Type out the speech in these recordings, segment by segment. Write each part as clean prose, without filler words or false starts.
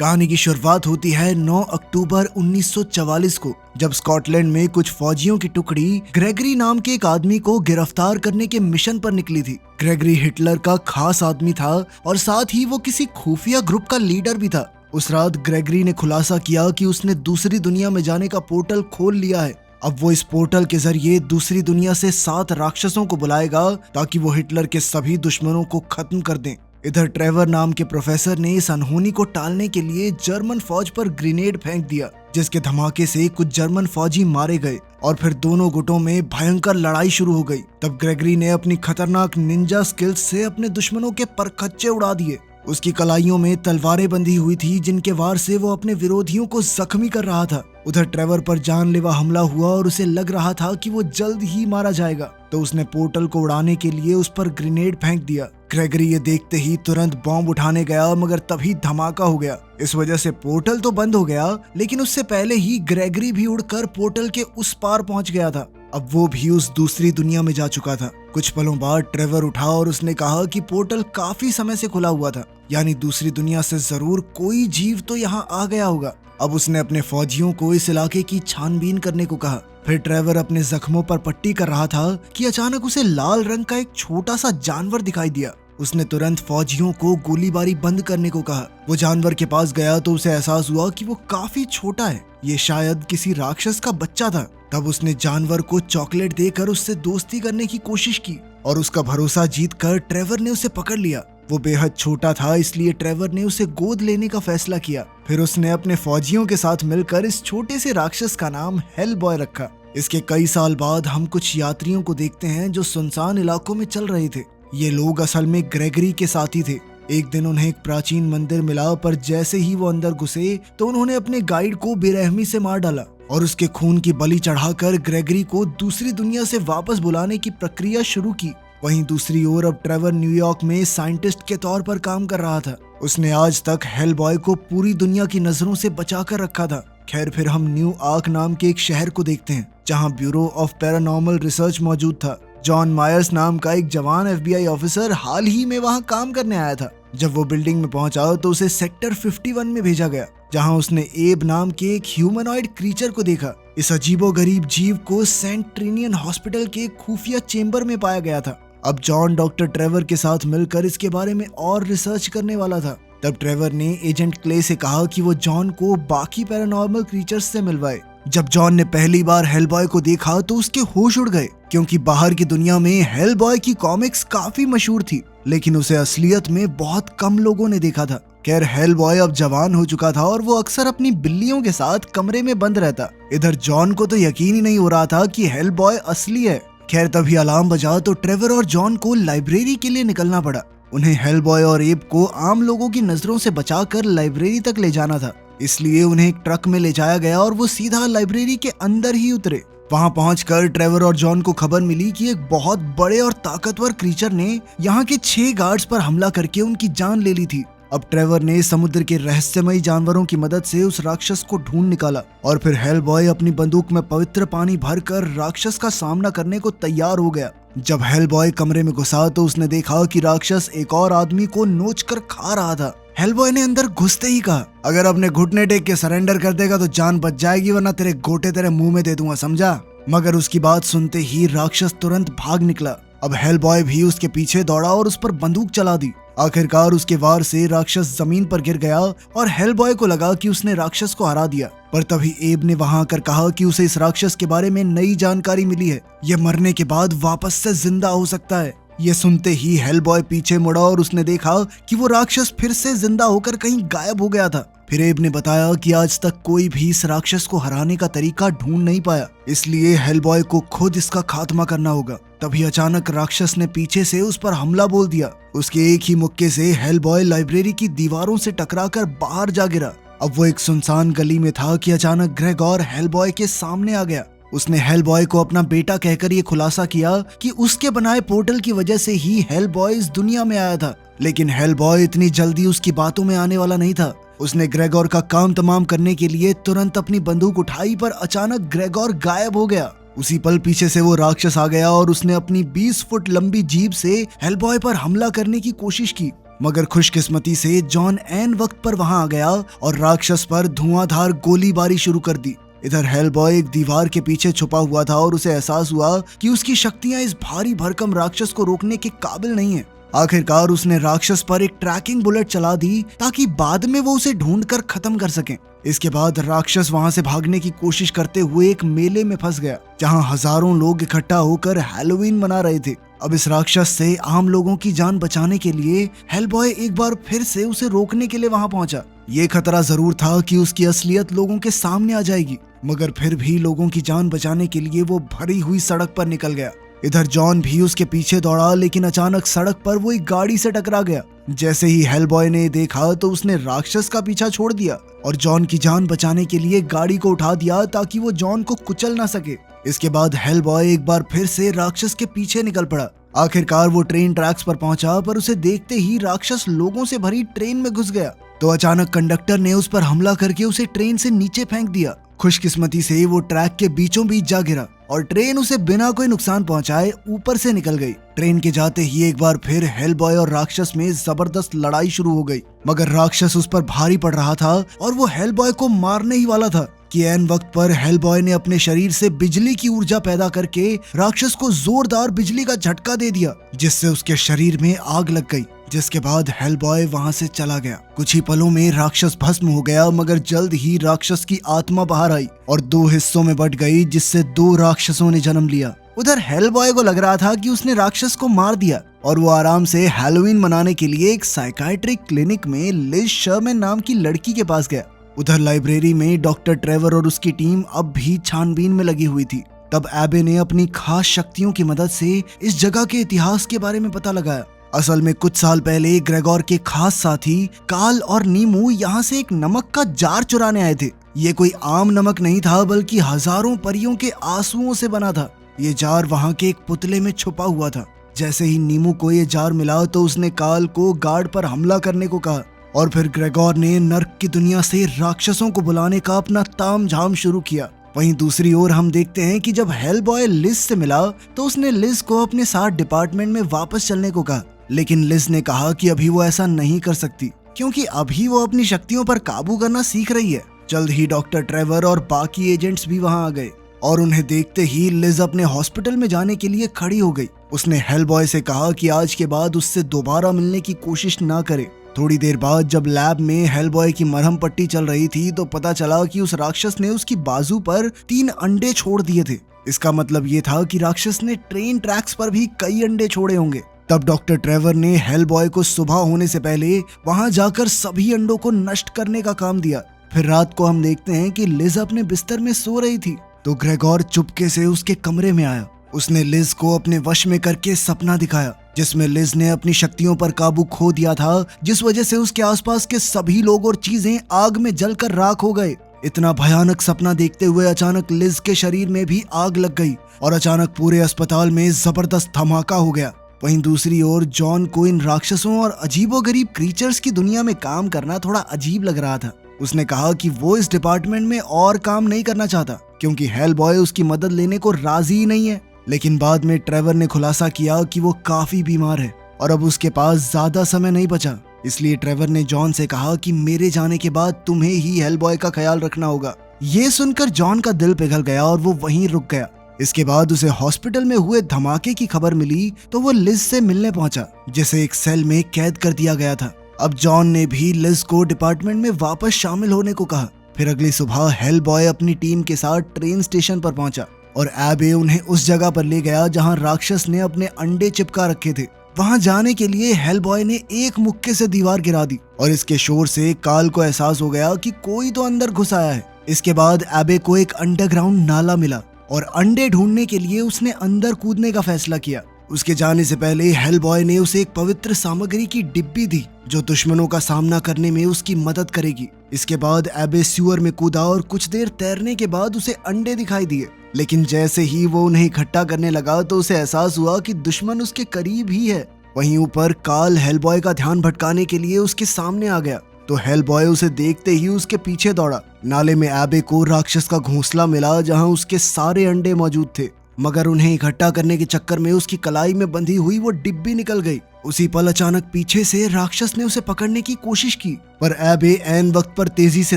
कहानी की शुरुआत होती है 9 अक्टूबर 1944 को, जब स्कॉटलैंड में कुछ फौजियों की टुकड़ी ग्रेगरी नाम के एक आदमी को गिरफ्तार करने के मिशन पर निकली थी। ग्रेगरी हिटलर का खास आदमी था और साथ ही वो किसी खुफिया ग्रुप का लीडर भी था। उस रात ग्रेगरी ने खुलासा किया कि उसने दूसरी दुनिया में जाने का पोर्टल खोल लिया है। अब वो इस पोर्टल के जरिए दूसरी दुनिया से 7 राक्षसों को बुलाएगा ताकि वो हिटलर के सभी दुश्मनों को खत्म कर दें। इधर ट्रेवर नाम के प्रोफेसर ने इस अनहोनी को टालने के लिए जर्मन फौज पर ग्रेनेड फेंक दिया, जिसके धमाके से कुछ जर्मन फौजी मारे गए और फिर दोनों गुटों में भयंकर लड़ाई शुरू हो गई। तब ग्रेगरी ने अपनी खतरनाक निंजा स्किल्स से अपने दुश्मनों के परखच्चे उड़ा दिए। उसकी कलाइयों में तलवारें बंधी हुई थी, जिनके वार से वो अपने विरोधियों को जख्मी कर रहा था। उधर ट्रेवर पर जानलेवा हमला हुआ और उसे लग रहा था कि वो जल्द ही मारा जाएगा, तो उसने पोर्टल को उड़ाने के लिए उस पर ग्रेनेड फेंक दिया। ग्रेगरी ये देखते ही तुरंत बॉम्ब उठाने गया, मगर तभी धमाका हो गया। इस वजह से पोर्टल तो बंद हो गया, लेकिन उससे पहले ही ग्रेगरी भी उड़कर पोर्टल के उस पार पहुंच गया था। अब वो भी उस दूसरी दुनिया में जा चुका था। कुछ पलों बाद ट्रेवर उठा और उसने कहा कि पोर्टल काफी समय से खुला हुआ था, यानी दूसरी दुनिया से जरूर कोई जीव तो यहाँ आ गया होगा। अब उसने अपने फौजियों को इस इलाके की छानबीन करने को कहा। फिर ट्रेवर अपने जख्मों पर पट्टी कर रहा था कि अचानक उसे लाल रंग का एक छोटा सा जानवर दिखाई दिया। उसने तुरंत फौजियों को गोलीबारी बंद करने को कहा। वो जानवर के पास गया तो उसे एहसास हुआ कि वो काफी छोटा है, ये शायद किसी राक्षस का बच्चा था। तब उसने जानवर को चॉकलेट देकर उससे दोस्ती करने की कोशिश की और उसका भरोसा जीतकर ट्रेवर ने उसे पकड़ लिया। वो बेहद छोटा था, इसलिए ट्रेवर ने उसे गोद लेने का फैसला किया। फिर उसने अपने फौजियों के साथ मिलकर इस छोटे से राक्षस का नाम हेल बॉय रखा। इसके कई साल बाद हम कुछ यात्रियों को देखते हैं जो सुनसान इलाकों में चल रहे थे। ये लोग असल में ग्रेगरी के साथी थे। एक दिन उन्हें एक प्राचीन मंदिर मिला, पर जैसे ही वो अंदर घुसे तो उन्होंने अपने गाइड को बेरहमी से मार डाला और उसके खून की बलि चढ़ाकर ग्रेगरी को दूसरी दुनिया से वापस बुलाने की प्रक्रिया शुरू की। वहीं दूसरी ओर अब ट्रेवर न्यूयॉर्क में साइंटिस्ट के तौर पर काम कर रहा था। उसने आज तक हेल बॉय को पूरी दुनिया की नजरों से बचा कर रखा था। खैर, फिर हम न्यू आर्क नाम के एक शहर को देखते हैं, जहां ब्यूरो ऑफ पैरानॉर्मल रिसर्च मौजूद था। जॉन मायर्स नाम का एक जवान FBI ऑफिसर हाल ही में वहां काम करने आया था। जब वो बिल्डिंग में पहुंचा तो उसे सेक्टर 51 में भेजा गया, जहां उसने एब नाम के एक ह्यूमनॉइड क्रीचर को देखा। इस अजीबोगरीब जीव को सेंट ट्रिनियन हॉस्पिटल के खुफिया चेंबर में पाया गया था। अब जॉन डॉक्टर ट्रेवर के साथ मिलकर इसके बारे में और रिसर्च करने वाला था। तब ट्रेवर ने एजेंट क्ले से कहा कि वो जॉन को बाकी पैरानॉर्मल क्रीचर्स से मिलवाए। जब जॉन ने पहली बार हेल बॉय को देखा तो उसके होश उड़ गए, क्योंकि बाहर की दुनिया में हेल बॉय की कॉमिक्स काफी मशहूर थी, लेकिन उसे असलियत में बहुत कम लोगों ने देखा था। खैर, हेल बॉय अब जवान हो चुका था और वो अक्सर अपनी बिल्लियों के साथ कमरे में बंद रहता। इधर जॉन को तो यकीन ही नहीं हो रहा था कि हेल बॉय असली है। खैर, तभी अलार्म बजा तो ट्रेवर और जॉन को लाइब्रेरी के लिए निकलना पड़ा। उन्हें हेल बॉय और एब को आम लोगों की नजरों से बचाकर लाइब्रेरी तक ले जाना था, इसलिए उन्हें एक ट्रक में ले जाया गया और वो सीधा लाइब्रेरी के अंदर ही उतरे। वहां पहुंचकर ट्रेवर और जॉन को खबर मिली कि एक बहुत बड़े और ताकतवर क्रीचर ने यहाँ के 6 गार्ड्स पर हमला करके उनकी जान ले ली थी। अब ट्रेवर ने समुद्र के रहस्यमयी जानवरों की मदद से उस राक्षस को ढूंढ निकाला और फिर हेल बॉय अपनी बंदूक में पवित्र पानी भरकर राक्षस का सामना करने को तैयार हो गया। जब हेल बॉय कमरे में घुसा तो उसने देखा कि राक्षस एक और आदमी को नोच कर खा रहा था। हेल बॉय ने अंदर घुसते ही कहा, अगर अपने घुटने टेक के सरेंडर कर देगा तो जान बच जाएगी, वरना तेरे गोटे तेरे मुंह में दे दूंगा, समझा? मगर उसकी बात सुनते ही राक्षस तुरंत भाग निकला। अब हेल बॉय भी उसके पीछे दौड़ा और उस पर बंदूक चला दी। आखिरकार उसके वार से राक्षस जमीन पर गिर गया और हेल बॉय को लगा कि उसने राक्षस को हरा दिया। पर तभी एब ने वहां आकर कहा कि उसे इस राक्षस के बारे में नई जानकारी मिली है। यह मरने के बाद वापस से जिंदा हो सकता है। ये सुनते ही हेल बॉय पीछे मुड़ा और उसने देखा कि वो राक्षस फिर से जिंदा होकर कहीं गायब हो गया था। फिर एब ने बताया कि आज तक कोई भी इस राक्षस को हराने का तरीका ढूंढ नहीं पाया, इसलिए हेल बॉय को खुद इसका खात्मा करना होगा। तभी अचानक राक्षस ने पीछे से उस पर हमला बोल दिया। उसके एक ही मुक्के से हेल बॉय लाइब्रेरी की दीवारों से टकराकर बाहर जा गिरा। अब वो एक सुनसान गली में था कि अचानक ग्रेगोर हेल बॉय के सामने आ गया। उसने हेल बॉय को अपना बेटा कहकर ये खुलासा किया कि उसके बनाए पोर्टल की वजह से ही हेल बॉय इस दुनिया में आया था। लेकिन हेल बॉय इतनी जल्दी उसकी बातों में आने वाला नहीं था। उसने ग्रेगोर का काम तमाम करने के लिए तुरंत अपनी बंदूक उठाई, पर अचानक ग्रेगोर गायब हो गया। उसी पल पीछे से वो राक्षस आ गया और उसने अपनी 20 फुट लंबी जीभ से हेल बॉय पर हमला करने की कोशिश की, मगर खुशकिस्मती से जॉन ऐन वक्त पर वहां आ गया और राक्षस पर धुआंधार गोलीबारी शुरू कर दी। इधर हेलबॉय एक दीवार के पीछे छुपा हुआ था और उसे एहसास हुआ कि उसकी शक्तियां इस भारी भरकम राक्षस को रोकने के काबिल नहीं है। आखिरकार उसने राक्षस पर एक ट्रैकिंग बुलेट चला दी ताकि बाद में वो उसे ढूंढकर खत्म कर सके। इसके बाद राक्षस वहां से भागने की कोशिश करते हुए एक मेले में फंस गया जहां हजारों लोग इकट्ठा होकर हैलोवीन मना रहे थे। अब इस राक्षस से आम लोगों की जान बचाने के लिए हेलबॉय एक बार फिर से उसे रोकने के लिए वहां पहुंचा। ये खतरा जरूर था कि उसकी असलियत लोगों के सामने आ जाएगी, मगर फिर भी लोगों की जान बचाने के लिए वो भरी हुई सड़क पर निकल गया। इधर जॉन भी उसके पीछे दौड़ा, लेकिन अचानक सड़क पर वो एक गाड़ी से टकरा गया। जैसे ही हेलबॉय ने देखा तो उसने राक्षस का पीछा छोड़ दिया और जॉन की जान बचाने के लिए गाड़ी को उठा दिया ताकि वो जॉन को कुचल ना सके। इसके बाद हेलबॉय एक बार फिर से राक्षस के पीछे निकल पड़ा। आखिरकार वो ट्रेन ट्रैक्स पर पहुंचा, पर उसे देखते ही राक्षस लोगों से भरी ट्रेन में घुस गया। तो अचानक कंडक्टर ने उस पर हमला करके उसे ट्रेन से नीचे फेंक दिया। खुशकिस्मती से वो ट्रैक के बीचों बीच जा गिरा और ट्रेन उसे बिना कोई नुकसान पहुंचाए ऊपर से निकल गई। ट्रेन के जाते ही एक बार फिर हेलबॉय और राक्षस में जबरदस्त लड़ाई शुरू हो गई, मगर राक्षस उस पर भारी पड़ रहा था और वो हेलबॉय को मारने ही वाला था कि ऐन वक्त पर हेलबॉय ने अपने शरीर से बिजली की ऊर्जा पैदा करके राक्षस को जोरदार बिजली का झटका दे दिया, जिससे उसके शरीर में आग लग गई। जिसके बाद हेलबॉय वहां से चला गया। कुछ ही पलों में राक्षस भस्म हो गया, मगर जल्द ही राक्षस की आत्मा बाहर आई और दो हिस्सों में बट गई, जिससे दो राक्षसों ने जन्म लिया। उधर हेलबॉय को लग रहा था कि उसने राक्षस को मार दिया और वो आराम से हैलोवीन मनाने के लिए एक साइकाइट्रिक क्लिनिक में लिज शर्मैन नाम की लड़की के पास गया। उधर लाइब्रेरी में डॉक्टर ट्रेवर और उसकी टीम अब भी छानबीन में लगी हुई थी। तब एबे ने अपनी खास शक्तियों की मदद से इस जगह के इतिहास के बारे में पता लगाया। असल में कुछ साल पहले ग्रेगोर के खास साथी काल और नीमू यहाँ से एक नमक का जार चुराने आए थे। ये कोई आम नमक नहीं था, बल्कि हजारों परियों के आंसुओं से बना था। ये जार वहाँ के एक पुतले में छुपा हुआ था। जैसे ही नीमू को ये जार मिला तो उसने काल को गार्ड पर हमला करने को कहा और फिर ग्रेगोर ने नर्क की दुनिया से राक्षसों को बुलाने का अपना तामझाम शुरू किया। वहीं दूसरी ओर हम देखते हैं कि जब हेलबॉय लिज से मिला तो उसने लिज को अपने साथ डिपार्टमेंट में वापस चलने को कहा, लेकिन लिज ने कहा कि अभी वो ऐसा नहीं कर सकती क्योंकि अभी वो अपनी शक्तियों पर काबू करना सीख रही है। जल्द ही डॉक्टर ट्रेवर और बाकी एजेंट्स भी वहां आ गए और उन्हें देखते ही लिज अपने हॉस्पिटल में जाने के लिए खड़ी हो गई। उसने हेलबॉय से कहा कि आज के बाद उससे दोबारा मिलने की कोशिश ना करे। थोड़ी देर बाद जब लैब में हेलबॉय की मरहम पट्टी चल रही थी तो पता चला कि उस राक्षस ने उसकी बाजू पर 3 अंडे छोड़ दिए थे। इसका मतलब ये था कि राक्षस ने ट्रेन ट्रैक्स पर भी कई अंडे छोड़े होंगे। तब डॉक्टर ट्रेवर ने हेलबॉय को सुबह होने से पहले वहां जाकर सभी अंडों को नष्ट करने का काम दिया। फिर रात को हम देखते हैं कि लिज अपने बिस्तर में सो रही थी तो ग्रेगोर चुपके से उसके कमरे में आया। उसने लिज को अपने वश में करके सपना दिखाया जिसमें लिज ने अपनी शक्तियों पर काबू खो दिया था, जिस वजह से उसके आसपास के सभी लोग और चीजें आग में जलकर राख हो गए। इतना भयानक सपना देखते हुए अचानक लिज के शरीर में भी आग लग गई और अचानक पूरे अस्पताल में जबरदस्त धमाका हो गया। वहीं दूसरी ओर जॉन को इन राक्षसों और अजीबोगरीब क्रीचर्स की दुनिया में काम करना थोड़ा अजीब लग रहा था। उसने कहा कि वो इस डिपार्टमेंट में और काम नहीं करना चाहता क्योंकि हेलबॉय उसकी मदद लेने को राजी ही नहीं है। लेकिन बाद में ट्रेवर ने खुलासा किया कि वो काफी बीमार है और अब उसके पास ज्यादा समय नहीं बचा। इसलिए ट्रेवर ने जॉन से कहा कि मेरे जाने के बाद तुम्हें ही हेलबॉय का ख्याल रखना होगा। ये सुनकर जॉन का दिल पिघल गया और वो वहीं रुक गया। इसके बाद उसे हॉस्पिटल में हुए धमाके की खबर मिली तो वो लिज से मिलने पहुंचा, जिसे एक सेल में कैद कर दिया गया था। अब जॉन ने भी लिज को डिपार्टमेंट में वापस शामिल होने को कहा। फिर अगली सुबह हेलबॉय अपनी टीम के साथ ट्रेन स्टेशन पर पहुंचा और एबे उन्हें उस जगह पर ले गया जहां राक्षस ने अपने अंडे चिपका रखे थे। वहां जाने के लिए हेलबॉय ने एक मुक्के से दीवार गिरा दी और इसके शोर से काल को एहसास हो गया कि कोई तो अंदर घुस आया है। इसके बाद एबे को एक अंडरग्राउंड नाला मिला और अंडे ढूंढने के लिए उसने अंदर कूदने का फैसला किया। उसके जाने से पहले हेलबॉय ने उसे एक पवित्र सामग्री की डिब्बी दी जो दुश्मनों का सामना करने में उसकी मदद करेगी। इसके बाद एबे सीवर में कूदा और कुछ देर तैरने के बाद उसे अंडे दिखाई दिए, लेकिन जैसे ही वो उन्हें इकट्ठा करने लगा तो उसे एहसास हुआ कि दुश्मन उसके करीब ही है। वहीं ऊपर काल हेलबॉय का ध्यान भटकाने के लिए उसके सामने आ गया तो हेलबॉय उसे देखते ही उसके पीछे दौड़ा। नाले में एबे को राक्षस का घोंसला मिला जहां उसके सारे अंडे मौजूद थे। मगर उन्हें इकट्ठा करने के चक्कर में उसकी कलाई में बंधी हुई वो डिब्बी निकल गई। उसी पल अचानक पीछे से राक्षस ने उसे पकड़ने की कोशिश की, पर एबे ऐन वक्त पर तेजी से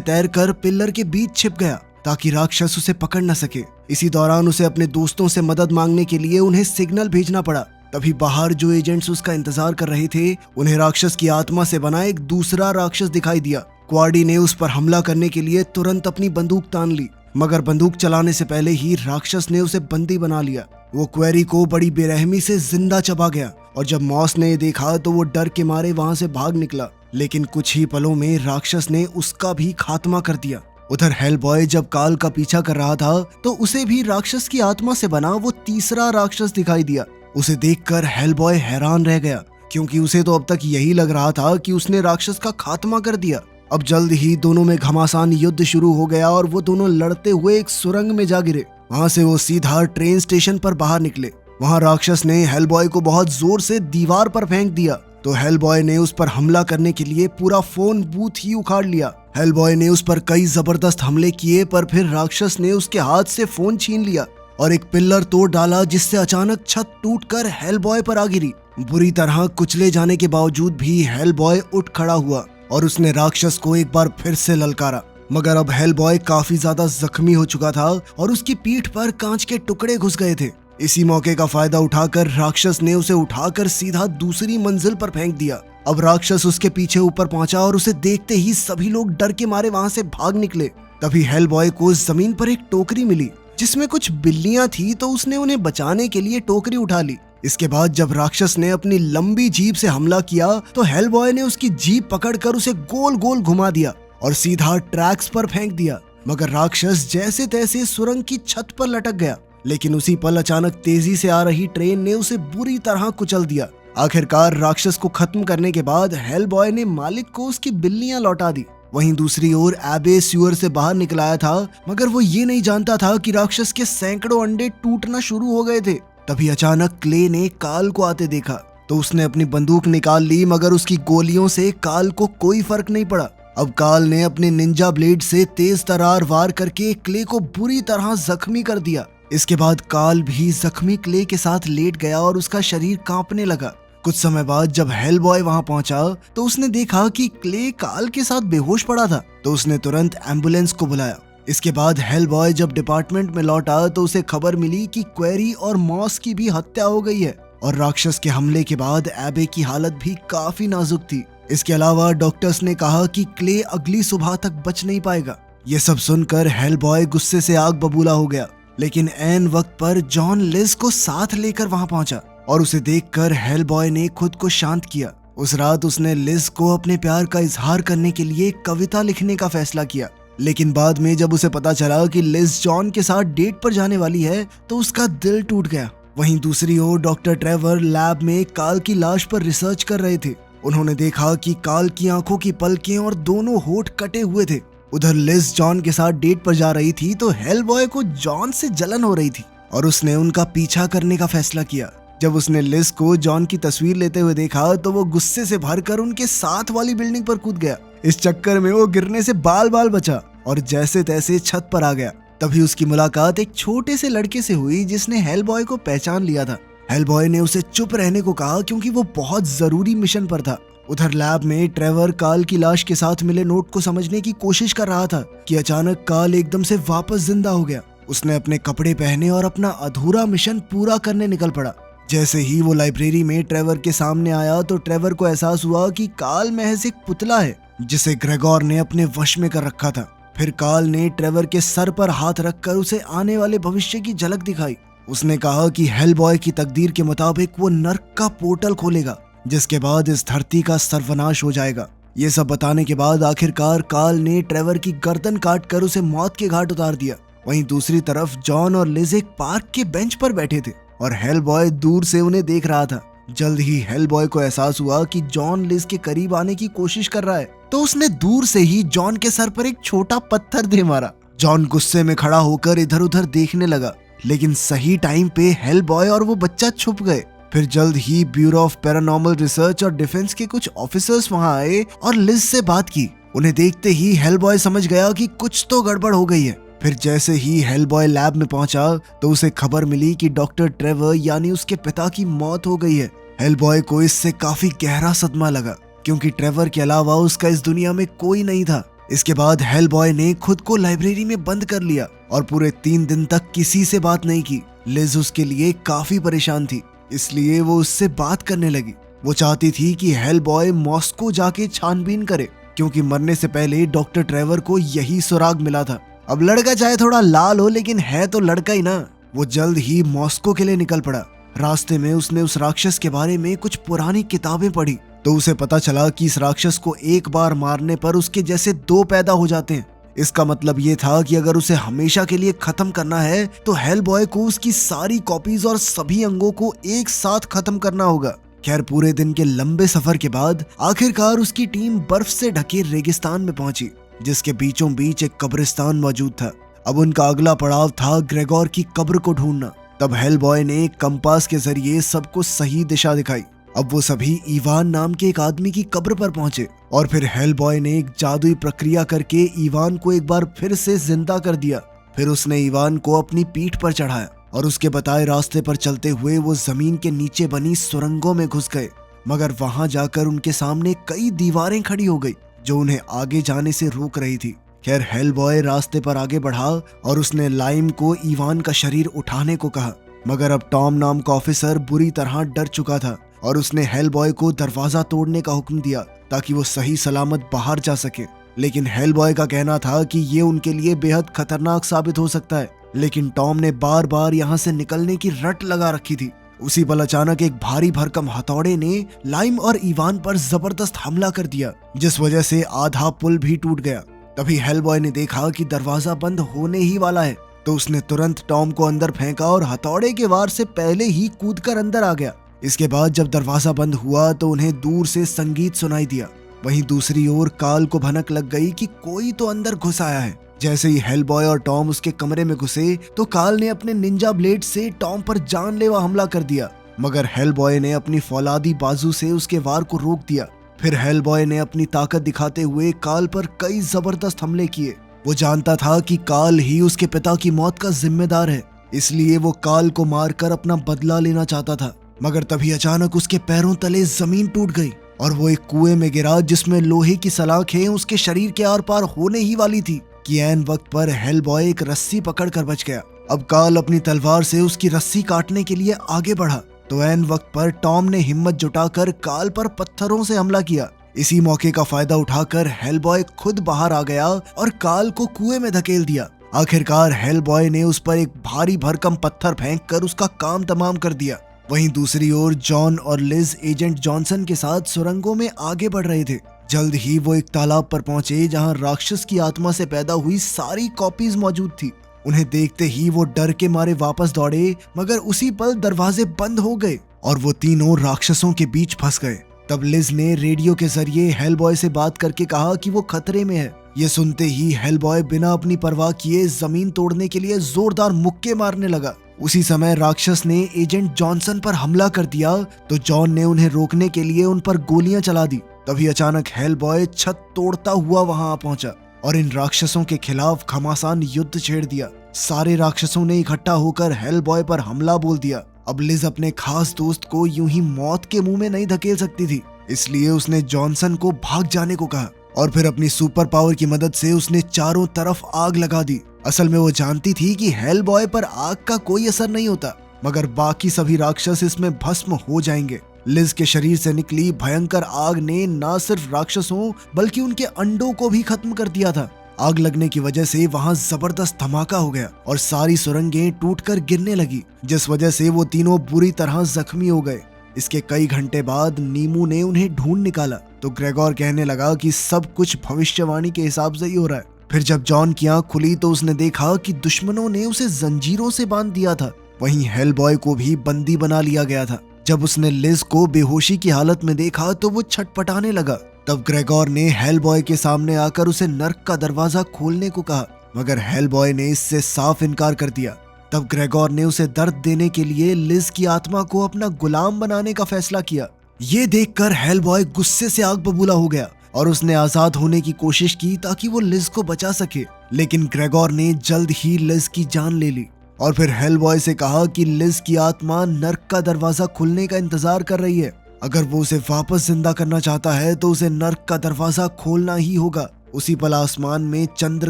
तैरकर पिल्लर के बीच छिप गया ताकि राक्षस उसे पकड़ न सके। इसी दौरान उसे अपने दोस्तों से मदद मांगने के लिए उन्हें सिग्नल भेजना पड़ा। तभी बाहर जो एजेंट्स उसका इंतजार कर रहे थे, उन्हें राक्षस की आत्मा से बना एक दूसरा राक्षस दिखाई दिया। क्वाडी ने उस पर हमला करने के लिए तुरंत अपनी बंदूक तान ली, मगर बंदूक चलाने से पहले ही राक्षस ने उसे बंदी बना लिया। वो क्वेरी को बड़ी बेरहमी से जिंदा चबा गया और जब मॉस ने देखा तो वो डर के मारे वहां से भाग निकला, लेकिन कुछ ही पलों में राक्षस ने उसका भी खात्मा कर दिया। उधर हेलबॉय जब काल का पीछा कर रहा था तो उसे भी राक्षस की आत्मा से बना वो तीसरा राक्षस दिखाई दिया। उसे देखकर हेलबॉय हैरान रह गया, क्योंकि उसे तो अब तक यही लग रहा था कि उसने राक्षस का खात्मा कर दिया। अब जल्द ही दोनों में घमासान युद्ध शुरू हो गया और वो दोनों लड़ते हुए एक सुरंग में जा गिरे। वहां से वो सीधा ट्रेन स्टेशन पर बाहर निकले। वहां राक्षस ने हेलबॉय को बहुत जोर से दीवार पर फेंक दिया, तो हेलबॉय ने उस पर हमला करने के लिए पूरा फोन बूथ ही उखाड़ लिया। हेलबॉय ने उस पर कई जबरदस्त हमले किए, पर फिर राक्षस ने उसके हाथ से फोन छीन लिया और एक पिल्लर तोड़ डाला, जिससे अचानक छत टूटकर हेलबॉय पर आ गिरी। बुरी तरह कुचले जाने के बावजूद भी हेलबॉय उठ खड़ा हुआ और उसने राक्षस को एक बार फिर से ललकारा, मगर अब हेलबॉय काफी ज्यादा जख्मी हो चुका था और उसकी पीठ पर कांच के टुकड़े घुस गए थे। इसी मौके का फायदा उठाकर राक्षस ने उसे उठाकर सीधा दूसरी मंजिल पर फेंक दिया। अब राक्षस उसके पीछे ऊपर पहुंचा और उसे देखते ही सभी लोग डर के मारे वहां से भाग निकले। तभी हेलबॉय को जमीन पर एक टोकरी मिली जिसमें कुछ बिल्लियां थी, तो उसने उन्हें बचाने के लिए टोकरी उठा ली। इसके बाद जब राक्षस ने अपनी लंबी जीभ से हमला किया तो हेलबॉय ने उसकी जीभ पकड़कर उसे गोल गोल घुमा दिया और सीधा ट्रैक्स पर फेंक दिया, मगर राक्षस जैसे तैसे सुरंग की छत पर लटक गया। लेकिन उसी पल अचानक तेजी से आ रही ट्रेन ने उसे बुरी तरह कुचल दिया। आखिरकार राक्षस को खत्म करने के बाद हेलबॉय ने मालिक को उसकी बिल्लियां लौटा दी। वहीं दूसरी ओर एबे स्यूअर से बाहर निकल आया था, मगर वो ये नहीं जानता था कि राक्षस के सैकड़ों अंडे टूटना शुरू हो गए थे। तभी अचानक क्ले ने काल को आते देखा, तो उसने अपनी बंदूक निकाल ली, मगर उसकी गोलियों से काल को कोई फर्क नहीं पड़ा। अब काल ने अपने निंजा ब्लेड से तेज तरार वार करके क्ले को बुरी तरह जख्मी कर दिया। इसके बाद काल भी जख्मी क्ले के साथ लेट गया और उसका शरीर कांपने लगा। कुछ समय बाद जब हेलबॉय वहां पहुंचा तो उसने देखा कि क्ले काल के साथ बेहोश पड़ा था, तो उसने तुरंत एम्बुलेंस को बुलाया। इसके बाद हेलबॉय जब डिपार्टमेंट में लौटा तो उसे खबर मिली कि क्वेरी और मॉस की भी हत्या हो गई है और राक्षस के हमले के बाद एबे की हालत भी काफी नाजुक थी। इसके अलावा डॉक्टर्स ने कहा कि क्ले अगली सुबह तक बच नहीं पाएगा। ये सब सुनकर हेलबॉय गुस्से से आग बबूला हो गया, लेकिन ऐन वक्त पर जॉन लिज को साथ लेकर वहां पहुंचा और उसे देखकर हेलबॉय ने खुद को शांत किया। उस रात उसने लिज को अपने प्यार का इजहार करने के लिए कविता लिखने का फैसला किया, लेकिन बाद में जब उसे पता चला कि लिज जॉन के साथ डेट पर जाने वाली है तो उसका दिल टूट गया। वहीं दूसरी ओर डॉक्टर ट्रेवर लैब में काल की लाश पर रिसर्च कर रहे थे। उन्होंने देखा कि काल की आंखों की पलकें और दोनों होठ कटे हुए थे। उधर लिज जॉन के साथ डेट पर जा रही थी, तो हेलबॉय को जॉन से जलन हो रही थी और उसने उनका पीछा करने का फैसला किया। जब उसने लिज को जॉन की तस्वीर लेते हुए देखा तो वो गुस्से से भरकर उनके साथ वाली बिल्डिंग पर कूद गया। इस चक्कर में वो गिरने से बाल बाल बचा और जैसे तैसे छत पर आ गया। तभी उसकी मुलाकात एक छोटे से लड़के से हुई जिसने हेलबॉय को पहचान लिया था। हेलबॉय ने उसे चुप रहने को कहा क्योंकि वो बहुत जरूरी मिशन पर था। उधर लैब में ट्रेवर काल की लाश के साथ मिले नोट को समझने की कोशिश कर रहा था कि अचानक काल एकदम से वापस जिंदा हो गया। उसने अपने कपड़े पहने और अपना अधूरा मिशन पूरा करने निकल पड़ा। जैसे ही वो लाइब्रेरी में ट्रेवर के सामने आया तो ट्रेवर को एहसास हुआ कि काल महज एक पुतला है जिसे ग्रेगोर ने अपने वश में कर रखा था। फिर काल ने ट्रेवर के सर पर हाथ रखकर उसे आने वाले भविष्य की झलक दिखाई। उसने कहा कि हेलबॉय की तकदीर के मुताबिक वो नर्क का पोर्टल खोलेगा, जिसके बाद इस धरती का सर्वनाश हो जाएगा। ये सब बताने के बाद आखिरकार काल ने ट्रेवर की गर्दन काट कर उसे मौत के घाट उतार दिया। वहीं दूसरी तरफ जॉन और लिज एक पार्क के बेंच पर बैठे थे और हेलबॉय दूर से उन्हें देख रहा था। जल्द ही हेलबॉय को एहसास हुआ कि जॉन लिज के करीब आने की कोशिश कर रहा है, तो उसने दूर से ही जॉन के सर पर एक छोटा पत्थर दे मारा। जॉन गुस्से में खड़ा होकर इधर उधर देखने लगा, लेकिन सही टाइम पे हेलबॉय और वो बच्चा छुप गए। फिर जल्द ही ब्यूरो ऑफ पैरानॉर्मल रिसर्च और डिफेंस के कुछ ऑफिसर्स वहां आए और लिज से बात की। उन्हें देखते ही हेलबॉय समझ गया कि कुछ तो गड़बड़ हो गई है। फिर जैसे ही हेलबॉय लैब में पहुंचा तो उसे खबर मिली कि डॉक्टर ट्रेवर यानी उसके पिता की मौत हो गई है। हेलबॉय को इससे काफी गहरा सदमा लगा क्योंकि ट्रेवर के अलावा उसका इस दुनिया में कोई नहीं था। इसके बाद हेलबॉय ने खुद को लाइब्रेरी में बंद कर लिया और पूरे 3 दिन तक किसी से बात नहीं की। लिज उसके लिए काफी परेशान थी, इसलिए वो उससे बात करने लगी। वो चाहती थी कि हेलबॉय मॉस्को जाके छानबीन करे क्योंकि मरने से पहले डॉक्टर ट्रेवर को यही सुराग मिला था। अब लड़का चाहे थोड़ा लाल हो लेकिन है तो लड़का ही ना। वो जल्द ही मॉस्को के लिए निकल पड़ा। रास्ते में उसने उस राक्षस के बारे में कुछ पुरानी किताबें पढ़ी तो उसे पता चला कि इस राक्षस को एक बार मारने पर उसके जैसे 2 पैदा हो जाते हैं। इसका मतलब ये था कि अगर उसे हमेशा के लिए खत्म करना है तो हेलबॉय को उसकी सारी कॉपीज और सभी अंगों को एक साथ खत्म करना होगा। खैर पूरे दिन के लंबे सफर के बाद आखिरकार उसकी टीम बर्फ से ढके रेगिस्तान में पहुंची जिसके बीचों बीच एक कब्रिस्तान मौजूद था। अब उनका अगला पड़ाव था ग्रेगोर की कब्र को ढूंढना। तब हेलबॉय ने एक कंपास के जरिए सबको सही दिशा दिखाई। अब वो सभी इवान नाम के एक आदमी की कब्र पर पहुंचे और फिर हेलबॉय ने एक जादुई प्रक्रिया करके इवान को एक बार फिर से जिंदा कर दिया। फिर उसने इवान को अपनी पीठ पर चढ़ाया और उसके बताए रास्ते पर चलते हुए वो जमीन के नीचे बनी सुरंगों में घुस गए। मगर वहां जाकर उनके सामने कई दीवारें खड़ी हो गई जो उन्हें आगे जाने से रोक रही थी। खैर हेलबॉय रास्ते पर आगे बढ़ा और उसने लाइम को इवान का शरीर उठाने को कहा, मगर अब टॉम नाम का ऑफिसर बुरी तरह डर चुका था और उसने हेलबॉय को दरवाजा तोड़ने का हुक्म दिया ताकि वो सही सलामत बाहर जा सके। लेकिन हेलबॉय का कहना था कि ये उनके लिए बेहद खतरनाक साबित हो सकता है। लेकिन टॉम ने बार बार यहाँ से निकलने की रट लगा रखी थी। उसी पल अचानक एक भारी भरकम हथौड़े ने लाइम और इवान पर जबरदस्त हमला कर दिया जिस वजह से आधा पुल भी टूट गया। तभी हेलबॉय ने देखा कि दरवाजा बंद होने ही वाला है तो उसने तुरंत टॉम को अंदर फेंका और हथौड़े के वार से पहले ही कूदकर अंदर आ गया। इसके बाद जब दरवाजा बंद हुआ तो उन्हें दूर से संगीत सुनाई दिया। वहीं दूसरी ओर काल को भनक लग गई कि कोई तो अंदर घुस आया है। जैसे ही हेलबॉय और टॉम उसके कमरे में घुसे तो काल ने अपने निंजा ब्लेड से टॉम पर जानलेवा हमला कर दिया, मगर हेलबॉय ने अपनी फौलादी बाजू से उसके वार को रोक दिया। फिर हेलबॉय ने अपनी ताकत दिखाते हुए काल पर कई जबरदस्त हमले किए। वो जानता था कि काल ही उसके पिता की मौत का जिम्मेदार है, इसलिए वो काल को मारकर अपना बदला लेना चाहता था। मगर तभी अचानक उसके पैरों तले जमीन टूट गई और वो एक कुएं में गिरा जिसमें लोहे की सलाखें उसके शरीर के आर पार होने ही वाली थी कि ऐन वक्त पर हेलबॉय एक रस्सी पकड़कर बच गया। अब काल अपनी तलवार से उसकी रस्सी काटने के लिए आगे बढ़ा तो ऐन वक्त पर टॉम ने हिम्मत जुटाकर काल पर पत्थरों से हमला किया। इसी मौके का फायदा उठाकर हेलबॉय खुद बाहर आ गया और काल को कुएं में धकेल दिया। आखिरकार हेलबॉय ने उस पर एक भारी भरकम पत्थर फेंककर उसका काम तमाम कर दिया। वहीं दूसरी ओर जॉन और लिज एजेंट जॉनसन के साथ सुरंगों में आगे बढ़ रहे थे। जल्द ही वो एक तालाब पर पहुंचे जहां राक्षस की आत्मा से पैदा हुई सारी कॉपीज मौजूद थी। उन्हें देखते ही वो डर के मारे वापस दौड़े, मगर उसी पल दरवाजे बंद हो गए और वो तीनों राक्षसों के बीच फंस गए। तब लिज ने रेडियो के जरिए हेलबॉय से बात करके कहा कि वो खतरे में है। ये सुनते ही हेलबॉय बिना अपनी परवाह किए जमीन तोड़ने के लिए जोरदार मुक्के मारने लगा। उसी समय राक्षस ने एजेंट जॉनसन पर हमला कर दिया तो जॉन ने उन्हें रोकने के लिए उन पर गोलियां चला दी। तभी अचानक हेलबॉय छत तोड़ता हुआ वहां आ पहुंचा और इन राक्षसों के खिलाफ घमासान युद्ध छेड़ दिया। सारे राक्षसों ने इकट्ठा होकर हेलबॉय पर हमला बोल दिया। अब लिज अपने खास दोस्त को यूं ही मौत के मुंह में नहीं धकेल सकती थी, इसलिए उसने जॉनसन को भाग जाने को कहा और फिर अपनी सुपर पावर की मदद से उसने चारों तरफ आग लगा दी। असल में वो जानती थी कि हेलबॉय पर आग का कोई असर नहीं होता, मगर बाकी सभी राक्षस इसमें भस्म हो जाएंगे। लिज के शरीर से निकली भयंकर आग ने न सिर्फ राक्षसों बल्कि उनके अंडों को भी खत्म कर दिया था। आग लगने की वजह से वहां जबरदस्त धमाका हो गया और सारी सुरंगें टूटकर गिरने लगी, जिस वजह से वो तीनों बुरी तरह जख्मी हो गए। इसके कई घंटे बाद नीमू ने उन्हें ढूंढ निकाला तो ग्रेगोर कहने लगा कि सब कुछ भविष्यवाणी के हिसाब से ही हो रहा है। फिर जब जॉन की आंख खुली तो उसने देखा कि दुश्मनों ने उसे जंजीरों से बांध दिया था। वहीं हेलबॉय को भी बंदी बना लिया गया था। जब उसने लिज को बेहोशी की हालत में देखा तो वो छटपटाने लगा। तब ग्रेगोर ने हेलबॉय के सामने आकर उसे नर्क का दरवाजा खोलने को कहा, मगर हेलबॉय ने इससे साफ इनकार कर दिया। तब ग्रेगोर ने उसे दर्द देने के लिए लिज की आत्मा को अपना गुलाम बनाने का फैसला किया। ये देखकर हेलबॉय गुस्से से आग बबूला हो गया और उसने आजाद होने की कोशिश की ताकि वो लिज को बचा सके। लेकिन ग्रेगोर ने जल्द ही लिज की जान ले ली और फिर हेलबॉय से कहा कि लिज की आत्मा नर्क का दरवाजा खुलने का इंतजार कर रही है। अगर वो उसे वापस जिंदा करना चाहता है तो उसे नर्क का दरवाजा खोलना ही होगा। उसी पल आसमान में चंद्र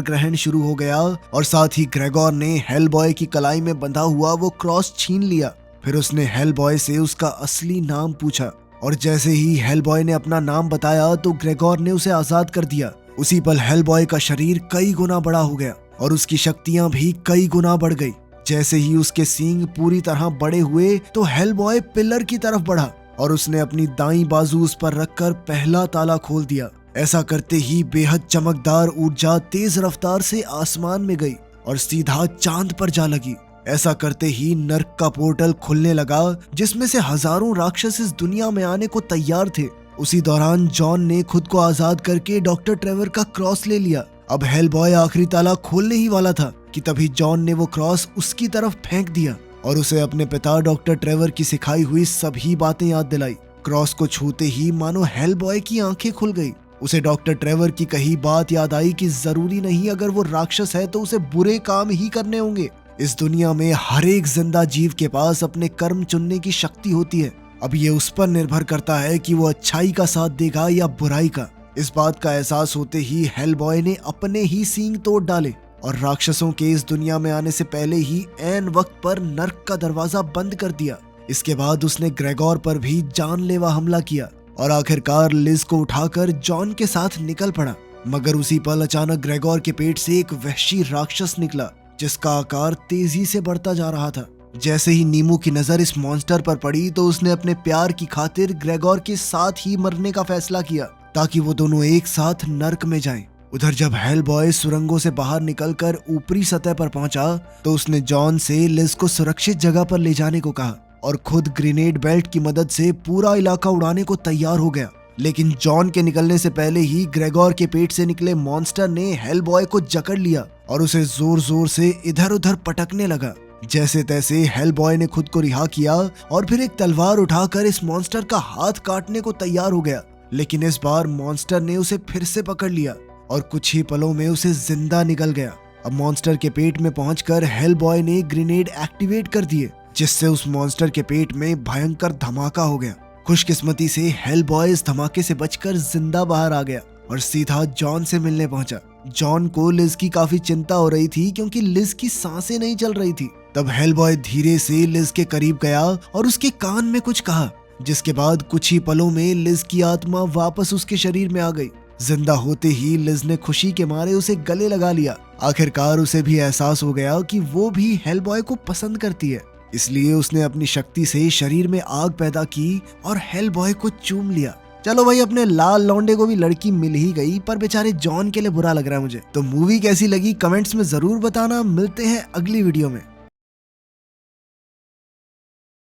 ग्रहण शुरू हो गया और साथ ही ग्रेगोर ने हेलबॉय की कलाई में बंधा हुआ वो क्रॉस छीन लिया। फिर उसने हेलबॉय से उसका असली नाम पूछा और जैसे ही हेलबॉय ने अपना नाम बताया तो ग्रेगोर ने उसे आजाद कर दिया। उसी पल हेलबॉय का शरीर कई गुना बड़ा हो गया और उसकी शक्तियां भी कई गुना बढ़ गई। जैसे ही उसके सींग पूरी तरह बड़े हुए तो हेलबॉय पिलर की तरफ बढ़ा और उसने अपनी दाईं बाजू उस पर रखकर पहला ताला खोल दिया। ऐसा करते ही बेहद चमकदार ऊर्जा तेज रफ्तार से आसमान में गई और सीधा चांद पर जा लगी। ऐसा करते ही नर्क का पोर्टल खुलने लगा जिसमें से हजारों राक्षस इस दुनिया में आने को तैयार थे। उसी दौरान जॉन ने खुद को आजाद करके डॉक्टर ट्रेवर का क्रॉस ले लिया। अब हेलबॉय आखिरी ताला खोलने ही वाला था कि तभी जॉन ने वो क्रॉस उसकी तरफ फेंक दिया और उसे अपने पिता डॉक्टर ट्रेवर की सिखाई हुई सभी बातें याद दिलाई। क्रॉस को छूते ही मानो हेलबॉय की आंखें खुल गई। उसे डॉक्टर ट्रेवर की कही बात याद आई कि जरूरी नहीं अगर वो राक्षस है तो उसे बुरे काम ही करने होंगे। इस दुनिया में हर एक जिंदा जीव के पास अपने कर्म चुनने की शक्ति होती है। अब ये उस पर निर्भर करता है कि वो अच्छाई का साथ देगा या बुराई का। इस बात का एहसास होते ही हेलबॉय ने अपने ही सींग तोड़ डाले और राक्षसों के इस दुनिया में आने से पहले ही ऐन वक्त पर नर्क का दरवाजा बंद कर दिया। इसके बाद उसने ग्रेगोर पर भी जानलेवा हमला किया और आखिरकार लिज को उठाकर जॉन के साथ निकल पड़ा। मगर उसी पल अचानक ग्रेगोर के पेट से एक वहशी राक्षस निकला जिसका आकार तेजी से बढ़ता जा रहा था। जैसे ही नीमू की नजर इस मॉन्स्टर पर पड़ी तो उसने अपने प्यार की खातिर ग्रेगोर के साथ ही मरने का फैसला किया ताकि वो दोनों एक साथ नर्क में जाएं। उधर जब हेलबॉय सुरंगों से बाहर निकलकर ऊपरी सतह पर पहुंचा तो उसने जॉन से लिज को सुरक्षित जगह पर ले जाने को कहा और खुद ग्रेनेड बेल्ट की मदद से पूरा इलाका उड़ाने को तैयार हो गया। लेकिन जॉन के निकलने से पहले ही ग्रेगोर के पेट से निकले मॉन्स्टर ने हेलबॉय को जकड़ लिया और उसे जोर जोर से इधर उधर पटकने लगा। जैसे तैसे हेलबॉय ने खुद को रिहा किया और फिर एक तलवार उठाकर इस मॉन्स्टर का हाथ काटने को तैयार हो गया। लेकिन इस बार मॉन्स्टर ने उसे फिर से पकड़ लिया और कुछ ही पलों में उसे जिंदा निकल गया। अब मॉन्स्टर के पेट में पहुंचकर हेलबॉय ने ग्रेनेड एक्टिवेट कर दिए जिससे उस मॉन्स्टर के पेट में भयंकर धमाका हो गया। खुशकिस्मती से हेलबॉय इस धमाके से बचकर जिंदा बाहर आ गया और सीधा जॉन से मिलने पहुंचा। जॉन को लिज की काफी चिंता हो रही थी क्योंकि लिज की सांसें नहीं चल रही थी। तब हेलबॉय धीरे से लिज के करीब गया और उसके कान में कुछ कहा जिसके बाद कुछ ही पलों में लिज की आत्मा वापस उसके शरीर में आ गई। जिंदा होते ही लिज ने खुशी के मारे उसे गले लगा लिया। आखिरकार उसे भी एहसास हो गया कि वो भी हेलबॉय को पसंद करती है, इसलिए उसने अपनी शक्ति से शरीर में आग पैदा की और हेलबॉय को चूम लिया। चलो भाई, अपने लाल लौंडे को भी लड़की मिल ही गई, पर बेचारे जॉन के लिए बुरा लग रहा है मुझे। तो मूवी कैसी लगी कमेंट्स में जरूर बताना। मिलते हैं अगली वीडियो में।